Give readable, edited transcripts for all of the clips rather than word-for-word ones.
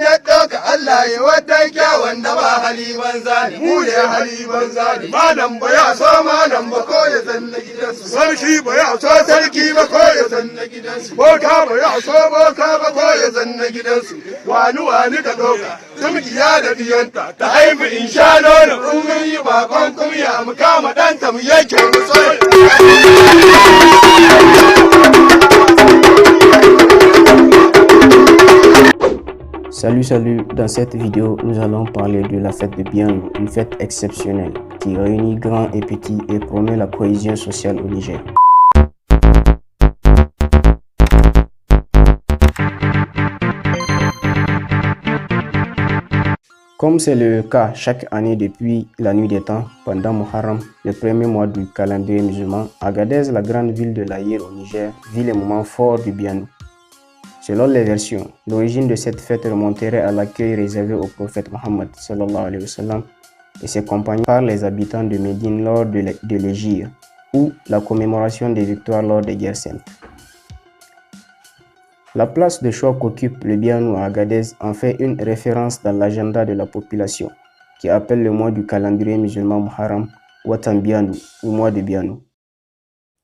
Ya ɗauka Allah ya wata kyawun da ba hali banza ne, mu ne hali banza ne. Malam ba ya so malam ba ko ya zanna gidansu. Sarki ba ya so sarki ba ko ya zanna gidansu. Boka ba ya so boka ba ko ya zanna gidansu. Wani ka ɗauka, tumkiya da diyanta, ta haifu in sha nono in mun yi bakon kumya mu kama ɗanta mu yanke mu tsoye. Salut, dans cette vidéo, nous allons parler de la fête de Bianou, une fête exceptionnelle qui réunit grands et petits et promeut la cohésion sociale au Niger. Comme c'est le cas chaque année depuis la nuit des temps, pendant Muharram, le premier mois du calendrier musulman, Agadez, la grande ville de l'Aïr au Niger, vit les moments forts du Bianou. Selon les versions, l'origine de cette fête remonterait à l'accueil réservé au prophète Mohammed sallallahu alayhi wa sallam et ses compagnons par les habitants de Médine lors de l'Hégire ou la commémoration des victoires lors des guerres saintes. La place de choix qu'occupe le Bianou à Agadez en fait une référence dans l'agenda de la population qui appelle le mois du calendrier musulman Muharram Watan Bianou ou mois de Bianou.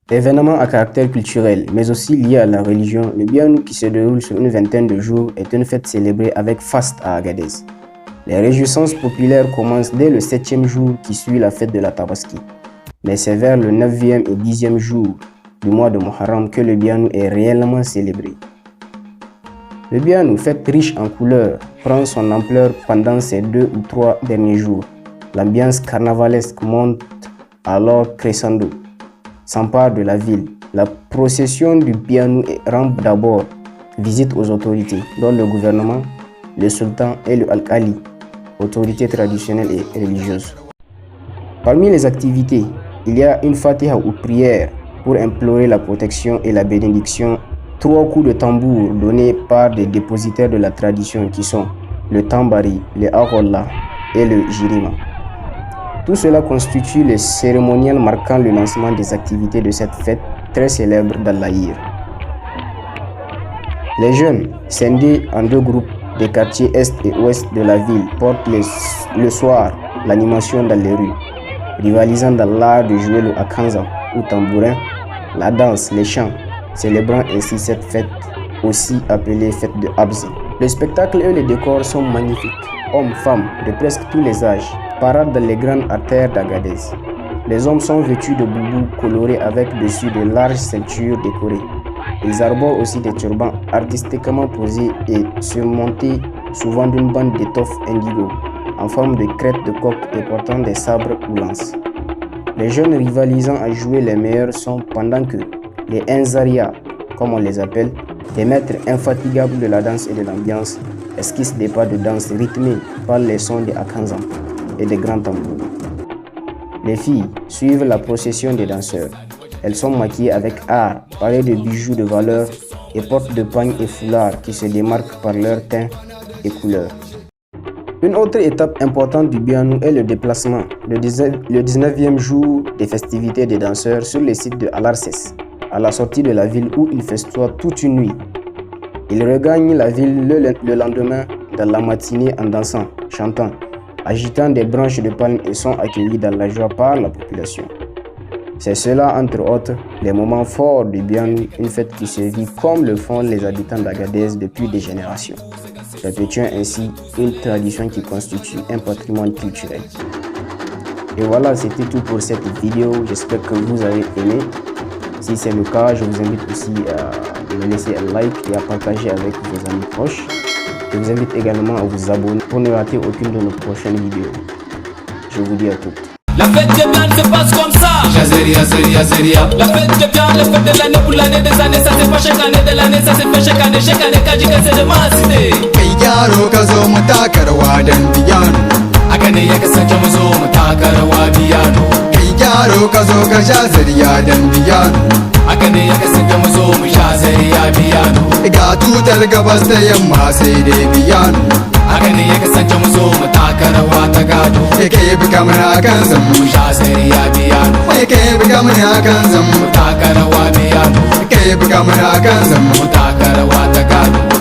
Événement à caractère culturel, mais aussi lié à la religion, le Bianou qui se déroule sur une vingtaine de jours est une fête célébrée avec faste à Agadez. Les réjouissances populaires commencent dès le 7e jour qui suit la fête de la Tabaski. Mais c'est vers le 9e et 10e jour du mois de Muharram que le Bianou est réellement célébré. Le Bianou, fête riche en couleurs, prend son ampleur pendant ces 2 ou 3 derniers jours. L'ambiance carnavalesque monte alors crescendo, s'empare de la ville. La procession du Bianou rend d'abord visite aux autorités, dont le gouvernement, le sultan et le alcali, autorités traditionnelles et religieuses. Parmi les activités, il y a une fatiha ou prière pour implorer la protection et la bénédiction. 3 coups de tambour donnés par des dépositaires de la tradition qui sont le tambari, le arolla et le jirima. Tout cela constitue le cérémonial marquant le lancement des activités de cette fête très célèbre dans l'Aïr. Les jeunes, scindés en 2 groupes des quartiers est et ouest de la ville, portent le soir l'animation dans les rues, rivalisant dans l'art de jouer le akanza ou tambourin, la danse, les chants, célébrant ainsi cette fête aussi appelée fête de Abzi. Le spectacle et les décors sont magnifiques. Hommes, femmes, de presque tous les âges, paradent dans les grandes artères d'Agadez. Les hommes sont vêtus de boubous colorés avec dessus de larges ceintures décorées. Ils arborent aussi des turbans artistiquement posés et surmontés souvent d'une bande d'étoffe indigo, en forme de crête de coq et portant des sabres ou lances. Les jeunes rivalisant à jouer les meilleurs sont pendant que les Nzaria, comme on les appelle, des maîtres infatigables de la danse et de l'ambiance, esquissent des pas de danse rythmés par les sons des akanzam et des grands tambours. Les filles suivent la procession des danseurs. Elles sont maquillées avec art, parées de bijoux de valeur et portent de pagnes et foulards qui se démarquent par leur teint et couleur. Une autre étape importante du Bianou est le déplacement, le 19e jour des festivités des danseurs sur le site de Alarces, à la sortie de la ville où ils festoient toute une nuit. Ils regagnent la ville le lendemain dans la matinée en dansant, chantant, agitant des branches de palme et sont accueillis dans la joie par la population. C'est cela, entre autres, les moments forts du Bianou, une fête qui se vit comme le font les habitants d'Agadez depuis des générations, perpétuant ainsi une tradition qui constitue un patrimoine culturel. Et voilà, c'était tout pour cette vidéo. J'espère que vous avez aimé. Si c'est le cas, je vous invite aussi à me laisser un like et à partager avec vos amis proches. Je vous invite également à vous abonner pour ne rater aucune de nos prochaines vidéos. Je vous dis à toutes. La fête de Bianou se passe comme ça. Jazeria. La fête de Bianou, la fête de l'année pour l'année des années. Ça c'est pas chaque année de l'année, ça c'est pas chaque année. Chaque année, Kajika c'est de ma cité. Yaro kazo mutakarwa dan Bianou. Akane ya kasance mu zo mu taka rawa Bianou. Yaro kazo ka Jazeria dan Bianou. Akane ya kasance mu zo mu Jazeria Bianou. Ga tutar gabas da yamma sai dai Bianou. Akane ya kasance mu zo mu taka rawa ta gado. Kai buga mana kan zan Mu Jazeria Bianou. kai buga mana kan zan Mu taka rawa Bianou. kai buga mana kan zan Mu taka rawa ta gado.